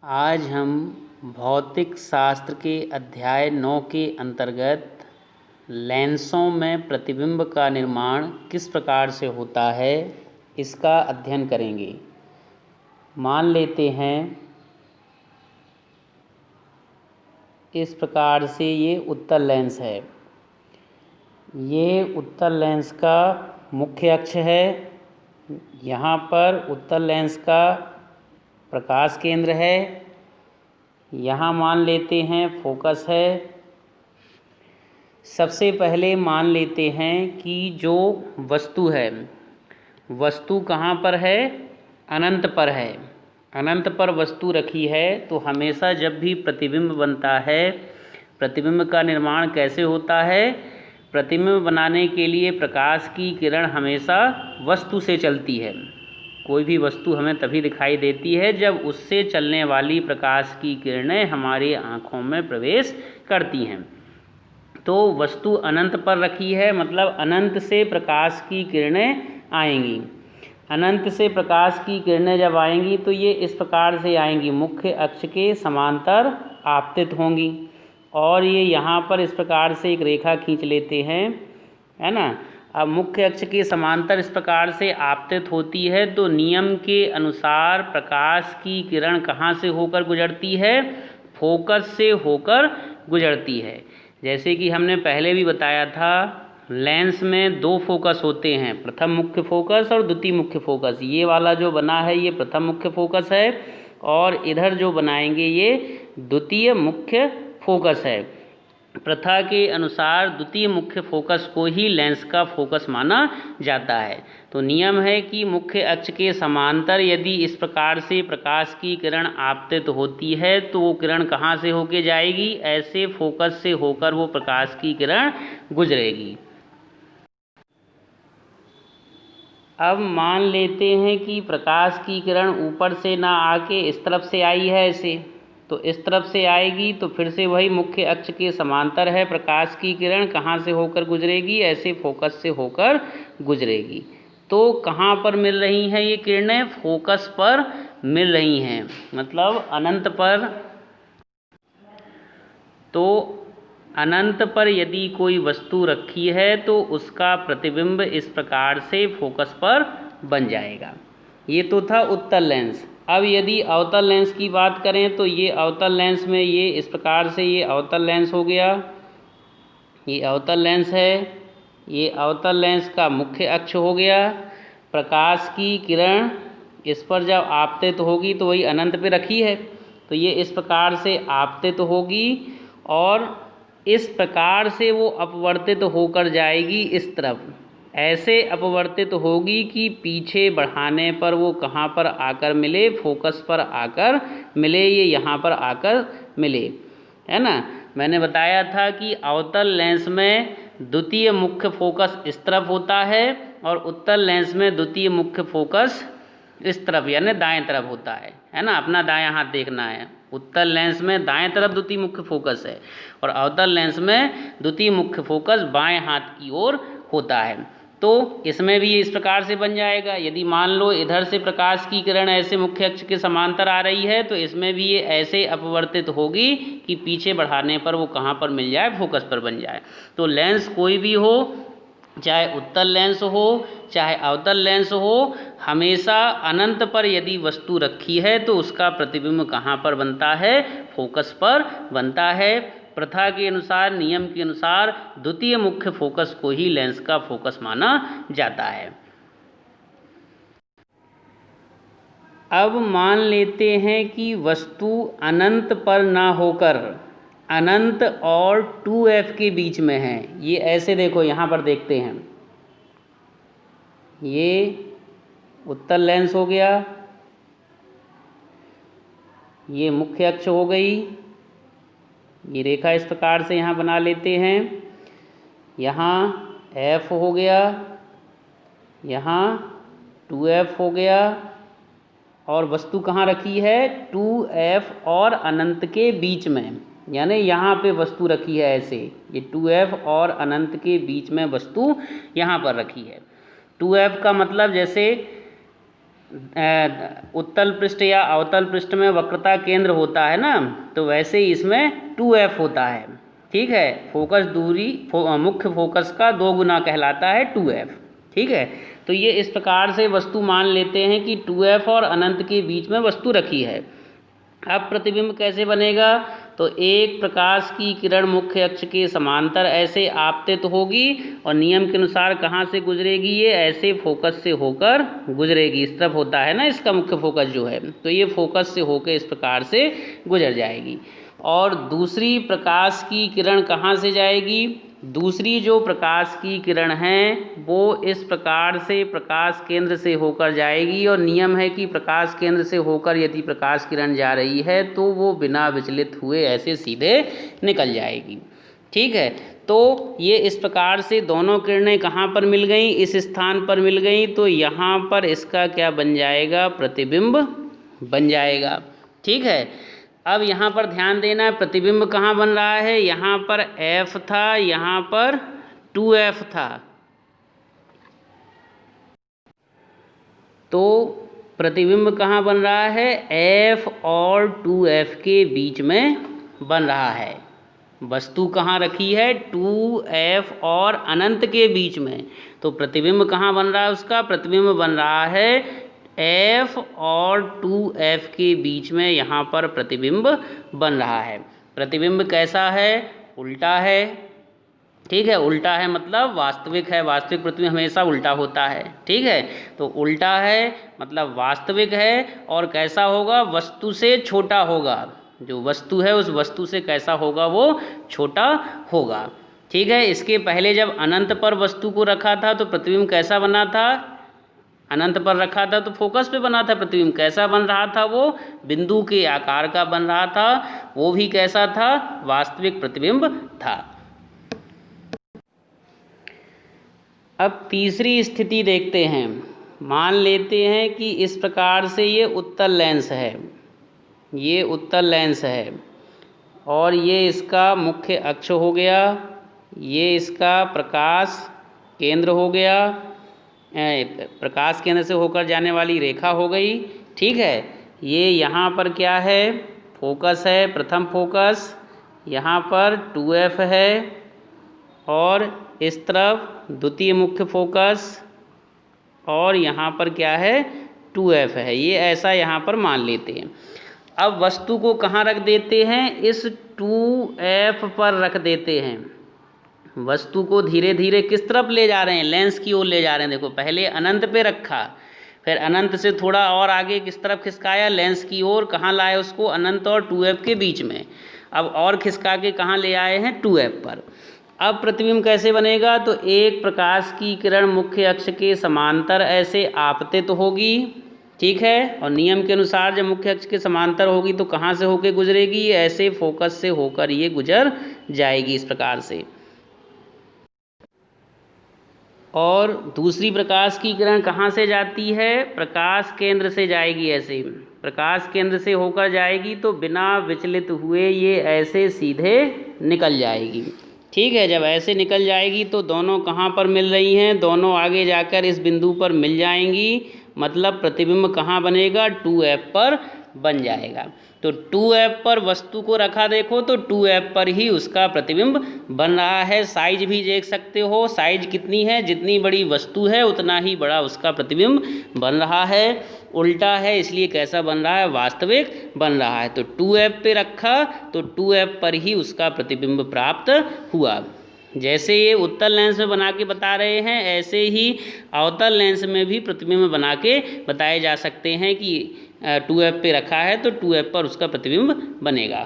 आज हम भौतिक शास्त्र के अध्याय 9 के अंतर्गत लेंसों में प्रतिबिंब का निर्माण किस प्रकार से होता है इसका अध्ययन करेंगे। मान लेते हैं इस प्रकार से ये उत्तल लेंस है। ये उत्तल लेंस का मुख्य अक्ष है। यहाँ पर उत्तल लेंस का प्रकाश केंद्र है। यहाँ मान लेते हैं फोकस है। सबसे पहले मान लेते हैं कि जो वस्तु है, वस्तु कहाँ पर है? अनंत पर है। अनंत पर वस्तु रखी है तो हमेशा जब भी प्रतिबिंब बनता है, प्रतिबिंब का निर्माण कैसे होता है? प्रतिबिंब बनाने के लिए प्रकाश की किरण हमेशा वस्तु से चलती है। कोई भी वस्तु हमें तभी दिखाई देती है जब उससे चलने वाली प्रकाश की किरणें हमारी आँखों में प्रवेश करती हैं। तो वस्तु अनंत पर रखी है, मतलब अनंत से प्रकाश की किरणें आएंगी। अनंत से प्रकाश की किरणें जब आएंगी तो ये इस प्रकार से आएंगी, मुख्य अक्ष के समांतर आपतित होंगी। और ये यहाँ पर इस प्रकार से एक रेखा खींच लेते हैं, है ना। अब मुख्य अक्ष के समांतर इस प्रकार से आपतित होती है तो नियम के अनुसार प्रकाश की किरण कहाँ से होकर गुजरती है? फोकस से होकर गुजरती है। जैसे कि हमने पहले भी बताया था, लेंस में दो फोकस होते हैं, प्रथम मुख्य फोकस और द्वितीय मुख्य फोकस। ये वाला जो बना है ये प्रथम मुख्य फोकस है और इधर जो बनाएंगे ये द्वितीय मुख्य फोकस है। प्रथा के अनुसार द्वितीय मुख्य फोकस को ही लेंस का फोकस माना जाता है। तो नियम है कि मुख्य अक्ष के समांतर यदि इस प्रकार से प्रकाश की किरण आपतित होती है तो वो किरण कहाँ से होके जाएगी? ऐसे फोकस से होकर वो प्रकाश की किरण गुजरेगी। अब मान लेते हैं कि प्रकाश की किरण ऊपर से ना आके इस तरफ से आई है ऐसे, तो इस तरफ से आएगी तो फिर से वही मुख्य अक्ष के समांतर है। प्रकाश की किरण कहाँ से होकर गुजरेगी? ऐसे फोकस से होकर गुजरेगी। तो कहाँ पर मिल रही हैं ये किरणें? फोकस पर मिल रही हैं, मतलब अनंत पर। तो अनंत पर यदि कोई वस्तु रखी है तो उसका प्रतिबिंब इस प्रकार से फोकस पर बन जाएगा। ये तो था उत्तल लेंस। अब यदि अवतल लेंस की बात करें तो ये अवतल लेंस में ये इस प्रकार से ये अवतल लेंस हो गया। ये अवतल लेंस है। ये अवतल लेंस का मुख्य अक्ष हो गया। प्रकाश की किरण इस पर जब आपतित होगी तो वही अनंत पे रखी है तो ये इस प्रकार से आपतित होगी और इस प्रकार से वो अपवर्तित होकर जाएगी इस तरफ। ऐसे अपवर्तित होगी कि पीछे बढ़ाने पर वो कहाँ पर आकर मिले? फोकस पर आकर मिले। ये यहाँ पर आकर मिले, है ना। मैंने बताया था कि अवतल लेंस में द्वितीय मुख्य फोकस इस तरफ होता है और उत्तल लेंस में द्वितीय मुख्य फोकस इस तरफ यानी दाएं तरफ होता है ना। अपना दायां हाथ देखना है। उत्तल लेंस में दाएं तरफ द्वितीय मुख्य फोकस है और अवतल लेंस में द्वितीय मुख्य फोकस बाएं हाथ की ओर होता है। तो इसमें भी इस प्रकार से बन जाएगा। यदि मान लो इधर से प्रकाश की किरण ऐसे मुख्य अक्ष के समांतर आ रही है तो इसमें भी ये ऐसे अपवर्तित होगी कि पीछे बढ़ाने पर वो कहाँ पर मिल जाए? फोकस पर बन जाए। तो लेंस कोई भी हो, चाहे उत्तल लेंस हो चाहे अवतल लेंस हो, हमेशा अनंत पर यदि वस्तु रखी है तो उसका प्रतिबिंब कहाँ पर बनता है? फोकस पर बनता है। प्रथा के अनुसार, नियम के अनुसार द्वितीय मुख्य फोकस को ही लेंस का फोकस माना जाता है। अब मान लेते हैं कि वस्तु अनंत पर ना होकर अनंत और 2f के बीच में है। ये ऐसे देखो, यहाँ पर देखते हैं, ये उत्तल लेंस हो गया, ये मुख्य अक्ष हो गई। ये रेखा इस प्रकार से यहाँ बना लेते हैं। यहाँ f हो गया, यहाँ 2f हो गया और वस्तु कहाँ रखी है? 2f और अनंत के बीच में, यानी यहाँ पे वस्तु रखी है ऐसे। ये 2f और अनंत के बीच में वस्तु यहाँ पर रखी है। 2f का मतलब जैसे उत्तल पृष्ठ या अवतल पृष्ठ में वक्रता केंद्र होता है ना, तो वैसे ही इसमें 2f होता है। ठीक है, फोकस दूरी मुख्य फोकस का 2 गुना कहलाता है 2f। ठीक है, तो ये इस प्रकार से वस्तु मान लेते हैं कि 2f और अनंत के बीच में वस्तु रखी है। अब प्रतिबिंब कैसे बनेगा, तो एक प्रकाश की किरण मुख्य अक्ष के समांतर ऐसे आपतित होगी और नियम के अनुसार कहाँ से गुजरेगी, ये ऐसे फोकस से होकर गुजरेगी। इस तरफ होता है ना इसका मुख्य फोकस जो है, तो ये फोकस से होकर इस प्रकार से गुजर जाएगी। और दूसरी प्रकाश की किरण कहाँ से जाएगी, दूसरी जो प्रकाश की किरण है वो इस प्रकार से प्रकाश केंद्र से होकर जाएगी। और नियम है कि प्रकाश केंद्र से होकर यदि प्रकाश किरण जा रही है तो वो बिना विचलित हुए ऐसे सीधे निकल जाएगी। ठीक है, तो ये इस प्रकार से दोनों किरणें कहाँ पर मिल गई, इस स्थान पर मिल गई, तो यहाँ पर इसका क्या बन जाएगा, प्रतिबिंब बन जाएगा। ठीक है, अब यहाँ पर ध्यान देना है, प्रतिबिंब कहाँ बन रहा है, यहाँ पर f था, यहाँ पर 2f था, तो प्रतिबिंब कहाँ बन रहा है, f और 2f के बीच में बन रहा है। वस्तु कहाँ रखी है, 2f और अनंत के बीच में, तो प्रतिबिंब कहाँ बन रहा है, उसका प्रतिबिंब बन रहा है f और 2f के बीच में, यहाँ पर प्रतिबिंब बन रहा है। प्रतिबिंब कैसा है, उल्टा है। ठीक है, उल्टा है मतलब वास्तविक है, वास्तविक प्रतिबिंब हमेशा उल्टा होता है। ठीक है, तो उल्टा है मतलब वास्तविक है, और कैसा होगा, वस्तु से छोटा होगा। जो वस्तु है उस वस्तु से कैसा होगा, वो छोटा होगा। ठीक है, इसके पहले जब अनंत पर वस्तु को रखा था तो प्रतिबिंब कैसा बना था, अनंत पर रखा था तो फोकस पे बना था। प्रतिबिंब कैसा बन रहा था, वो बिंदु के आकार का बन रहा था, वो भी कैसा था, वास्तविक प्रतिबिंब था। अब तीसरी स्थिति देखते हैं। मान लेते हैं कि इस प्रकार से ये उत्तल लेंस है, ये उत्तल लेंस है, और ये इसका मुख्य अक्ष हो गया, ये इसका प्रकाश केंद्र हो गया, प्रकाश केंद्र से होकर जाने वाली रेखा हो गई। ठीक है, ये यहाँ पर क्या है, फोकस है, प्रथम फोकस, यहाँ पर 2f है, और इस तरफ द्वितीय मुख्य फोकस, और यहाँ पर क्या है, 2f है। ये ऐसा यहाँ पर मान लेते हैं। अब वस्तु को कहाँ रख देते हैं, इस 2f पर रख देते हैं। वस्तु को धीरे धीरे किस तरफ ले जा रहे हैं, लेंस की ओर ले जा रहे हैं। देखो, पहले अनंत पे रखा, फिर अनंत से थोड़ा और आगे किस तरफ खिसकाया, लेंस की ओर। कहाँ लाए उसको, अनंत और 2f के बीच में। अब और खिसका के कहाँ ले आए हैं, 2f पर। अब प्रतिबिंब कैसे बनेगा, तो एक प्रकाश की किरण मुख्य अक्ष के समांतर ऐसे आपतित होगी। ठीक है, और नियम के अनुसार जब मुख्य अक्ष के समांतर होगी तो कहाँ से होकर गुजरेगी, ऐसे फोकस से होकर ये गुजर जाएगी इस प्रकार से। और दूसरी प्रकाश की किरण कहाँ से जाती है, प्रकाश केंद्र से जाएगी। ऐसे प्रकाश केंद्र से होकर जाएगी तो बिना विचलित हुए ये ऐसे सीधे निकल जाएगी। ठीक है, जब ऐसे निकल जाएगी तो दोनों कहाँ पर मिल रही हैं, दोनों आगे जाकर इस बिंदु पर मिल जाएंगी। मतलब प्रतिबिंब कहाँ बनेगा, 2f पर बन जाएगा। तो 2f पर वस्तु को रखा, देखो तो 2f पर ही उसका प्रतिबिंब बन रहा है। साइज भी देख सकते हो, साइज कितनी है, जितनी बड़ी वस्तु है उतना ही बड़ा उसका प्रतिबिंब बन रहा है। उल्टा है इसलिए कैसा बन रहा है, वास्तविक बन रहा है। तो 2f पे रखा तो 2f पर ही उसका प्रतिबिंब प्राप्त हुआ। जैसे ये उत्तल लेंस में बना के बता रहे हैं, ऐसे ही अवतल लेंस में भी प्रतिबिंब बना के बताए जा सकते हैं कि 2f पे रखा है तो 2f पर उसका प्रतिबिंब बनेगा।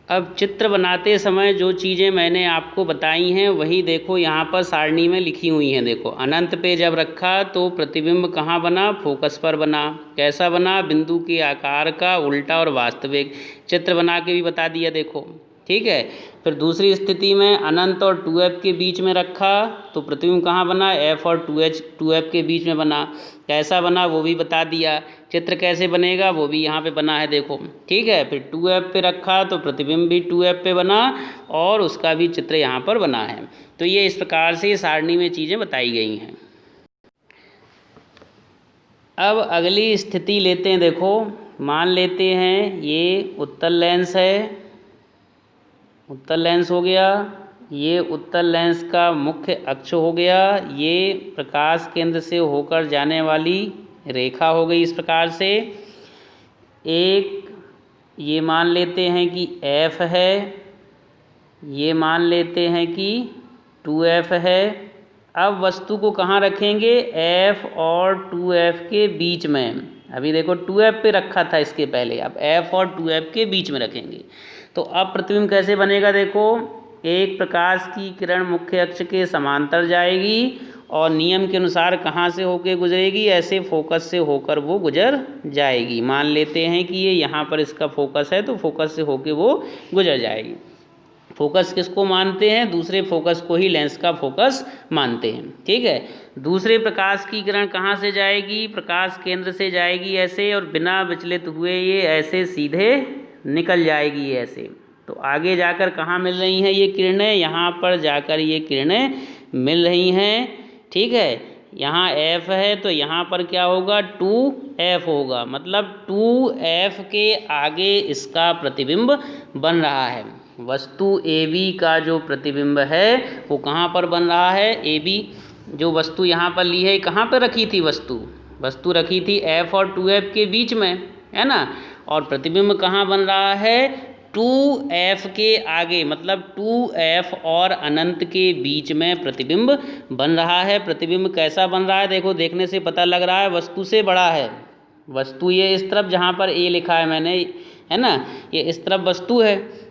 अब चित्र बनाते समय जो चीज़ें मैंने आपको बताई हैं वही देखो यहाँ पर सारणी में लिखी हुई हैं। देखो, अनंत पे जब रखा तो प्रतिबिंब कहाँ बना, फोकस पर बना। कैसा बना, बिंदु के आकार का, उल्टा और वास्तविक। चित्र बना के भी बता दिया, देखो। ठीक है, फिर दूसरी स्थिति में अनंत और 2f के बीच में रखा तो प्रतिबिंब कहाँ बना, f और 2f के बीच में बना। कैसा बना वो भी बता दिया। चित्र कैसे बनेगा वो भी यहाँ पे बना है, देखो। ठीक है, फिर 2f पे रखा तो प्रतिबिंब भी 2f पे बना और उसका भी चित्र यहाँ पर बना है। तो ये इस प्रकार से सारणी में चीज़ें बताई गई हैं। अब अगली स्थिति लेते हैं। देखो मान लेते हैं ये उत्तल लेंस है, उत्तल लेंस हो गया, ये उत्तल लेंस का मुख्य अक्ष हो गया, ये प्रकाश केंद्र से होकर जाने वाली रेखा हो गई इस प्रकार से। एक ये मान लेते हैं कि F है, ये मान लेते हैं कि 2F है। अब वस्तु को कहाँ रखेंगे? F और 2F के बीच में। अभी देखो 2F पे रखा था इसके पहले, अब F और 2F के बीच में रखेंगे। तो अब प्रतिबिंब कैसे बनेगा? देखो एक प्रकाश की किरण मुख्य अक्ष के समांतर जाएगी और नियम के अनुसार कहाँ से होकर गुजरेगी? ऐसे फोकस से होकर वो गुजर जाएगी। मान लेते हैं कि ये यहाँ पर इसका फोकस है, तो फोकस से होकर वो गुजर जाएगी। फोकस किसको मानते हैं? दूसरे फोकस को ही लेंस का फोकस मानते हैं। ठीक है। दूसरे प्रकाश की किरण कहाँ से जाएगी? प्रकाश केंद्र से जाएगी ऐसे, और बिना विचलित हुए ये ऐसे सीधे निकल जाएगी ऐसे। तो आगे जाकर कहाँ मिल रही हैं ये किरणें? यहाँ पर जाकर ये किरणें मिल रही हैं। ठीक है। यहाँ F है तो यहाँ पर क्या होगा? 2F होगा, मतलब 2F के आगे इसका प्रतिबिंब बन रहा है। वस्तु AB का जो प्रतिबिंब है वो कहाँ पर बन रहा है? AB जो वस्तु यहाँ पर ली है, कहाँ पर रखी थी वस्तु रखी थी F और 2F के बीच में, है ना। और प्रतिबिंब कहाँ बन रहा है? 2F के आगे, मतलब 2F और अनंत के बीच में प्रतिबिंब बन रहा है। प्रतिबिंब कैसा बन रहा है? देखो देखने से पता लग रहा है वस्तु से बड़ा है। वस्तु ये इस तरफ जहाँ पर A लिखा है मैंने, है ना, ये इस तरफ वस्तु है।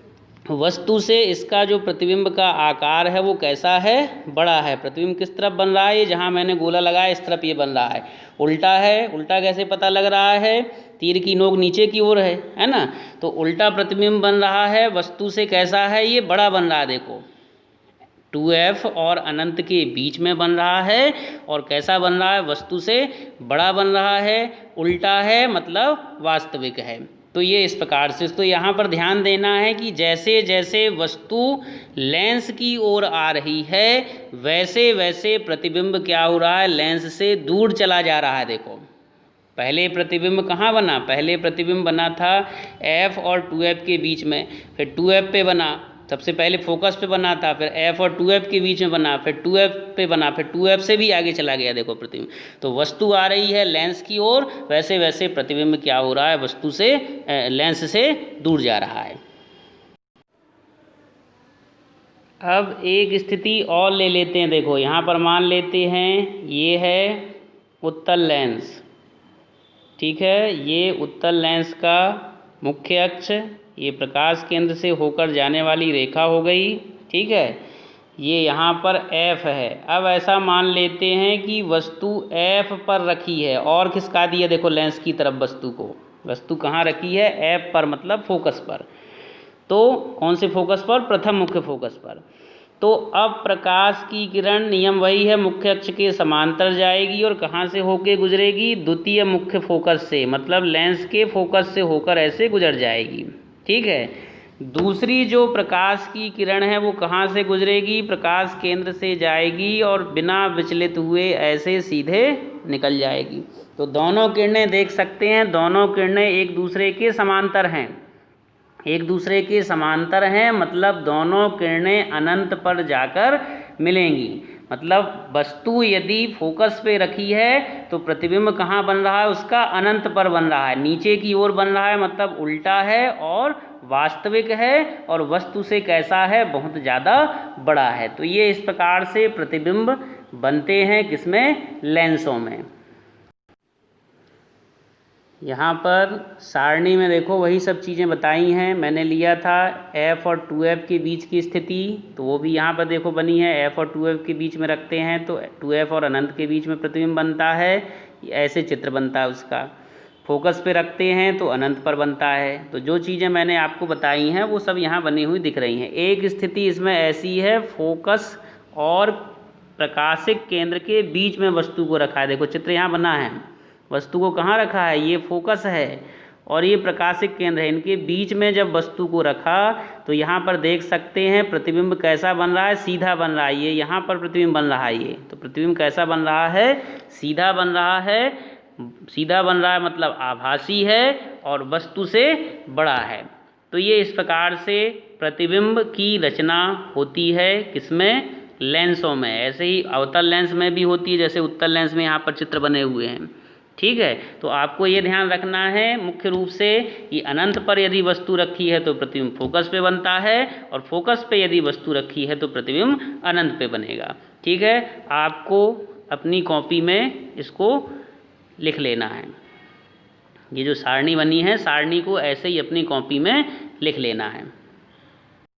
वस्तु से इसका जो प्रतिबिंब का आकार है वो कैसा है? बड़ा है। प्रतिबिंब किस तरफ बन रहा है? ये जहाँ मैंने गोला लगाया इस तरफ ये बन रहा है। उल्टा है। उल्टा कैसे पता लग रहा है? तीर की नोक नीचे की ओर है ना। तो उल्टा प्रतिबिंब बन रहा है। वस्तु से कैसा है? ये बड़ा बन रहा है। देखो 2F और अनंत के बीच में बन रहा है, और कैसा बन रहा है? वस्तु से बड़ा बन रहा है। उल्टा है मतलब वास्तविक है। तो ये इस प्रकार से। तो यहाँ पर ध्यान देना है कि जैसे जैसे वस्तु लेंस की ओर आ रही है वैसे वैसे प्रतिबिंब क्या हो रहा है? लेंस से दूर चला जा रहा है। देखो पहले प्रतिबिंब कहाँ बना? पहले प्रतिबिंब बना था F और 2F के बीच में, फिर 2F पे बना, सबसे पहले फोकस पे बना था, फिर F और 2F के बीच में बना, फिर 2F पे बना, फिर 2F से भी आगे चला गया। देखो प्रतिबिंब, तो वस्तु आ रही है लेंस की ओर, वैसे वैसे प्रतिबिंब क्या हो रहा है? वस्तु से लेंस से दूर जा रहा है। अब एक स्थिति और ले लेते हैं। देखो यहाँ पर मान लेते हैं ये है उत्तल लेंस। ठीक है। ये उत्तल लेंस का मुख्य अक्ष, ये प्रकाश केंद्र से होकर जाने वाली रेखा हो गई। ठीक है। ये यहाँ पर F है। अब ऐसा मान लेते हैं कि वस्तु F पर रखी है और खिसका दिया देखो लेंस की तरफ वस्तु को। वस्तु कहाँ रखी है? F पर, मतलब फोकस पर। तो कौन से फोकस पर? प्रथम मुख्य फोकस पर। तो अब प्रकाश की किरण, नियम वही है, मुख्य अक्ष के समांतर जाएगी और कहाँ से होके गुजरेगी? द्वितीय मुख्य फोकस से, मतलब लेंस के फोकस से होकर ऐसे गुजर जाएगी। ठीक है। दूसरी जो प्रकाश की किरण है वो कहाँ से गुजरेगी? प्रकाश केंद्र से जाएगी और बिना विचलित हुए ऐसे सीधे निकल जाएगी। तो दोनों किरणें देख सकते हैं, दोनों किरणें एक दूसरे के समांतर हैं। एक दूसरे के समांतर हैं, मतलब दोनों किरणें अनंत पर जाकर मिलेंगी। मतलब वस्तु यदि फोकस पे रखी है तो प्रतिबिंब कहाँ बन रहा है? उसका अनंत पर बन रहा है, नीचे की ओर बन रहा है, मतलब उल्टा है और वास्तविक है। और वस्तु से कैसा है? बहुत ज़्यादा बड़ा है। तो ये इस प्रकार से प्रतिबिंब बनते हैं, किसमें? लेंसों में। यहाँ पर सारणी में देखो वही सब चीज़ें बताई हैं। मैंने लिया था F और 2F के बीच की स्थिति, तो वो भी यहाँ पर देखो बनी है। F और 2F के बीच में रखते हैं तो 2F और अनंत के बीच में प्रतिबिंब बनता है, ऐसे चित्र बनता है उसका। फोकस पे रखते हैं तो अनंत पर बनता है। तो जो चीज़ें मैंने आपको बताई हैं वो सब यहाँ बनी हुई दिख रही हैं। एक स्थिति इसमें ऐसी है, फोकस और प्रकाशिक केंद्र के बीच में वस्तु को रखा है। देखो चित्र यहाँ बना है, वस्तु को कहाँ रखा है? ये फोकस है और ये प्रकाशिक केंद्र है। इनके बीच में जब वस्तु को रखा तो यहाँ पर देख सकते हैं प्रतिबिंब कैसा बन रहा है? सीधा बन रहा है। ये यहाँ पर प्रतिबिंब बन रहा है। ये तो प्रतिबिंब कैसा बन रहा है? सीधा बन रहा है। सीधा बन रहा है मतलब आभासी है और वस्तु से बड़ा है। तो ये इस प्रकार से प्रतिबिंब की रचना होती है किसमें, लेंसों में। ऐसे ही अवतल लेंस में भी होती है, जैसे उत्तल लेंस में यहाँ पर चित्र बने हुए हैं। ठीक है, तो आपको ये ध्यान रखना है मुख्य रूप से कि अनंत पर यदि वस्तु रखी है तो प्रतिबिंब फोकस पे बनता है, और फोकस पे यदि वस्तु रखी है तो प्रतिबिंब अनंत पे बनेगा। ठीक है, आपको अपनी कॉपी में इसको लिख लेना है। ये जो सारणी बनी है, सारणी को ऐसे ही अपनी कॉपी में लिख लेना है।